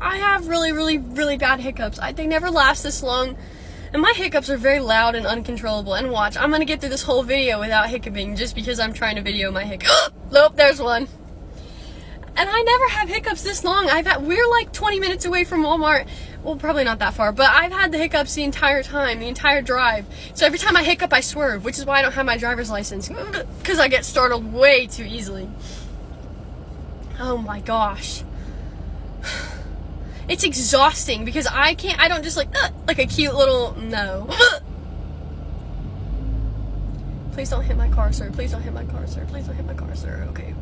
I have really, really, really bad hiccups. They never last this long. And my hiccups are very loud and uncontrollable. And watch, I'm going to get through this whole video without hiccuping just because I'm trying to video my hiccups. Nope, there's one. And I never have hiccups this long. We're like 20 minutes away from Walmart. Well, probably not that far, but I've had the hiccups the entire time, the entire drive. So every time I hiccup, I swerve, which is why I don't have my driver's license. Because I get startled way too easily. Oh my gosh. It's exhausting because I don't just like a cute little, no. Please don't hit my car, sir. Please don't hit my car, sir. Please don't hit my car, sir. Okay.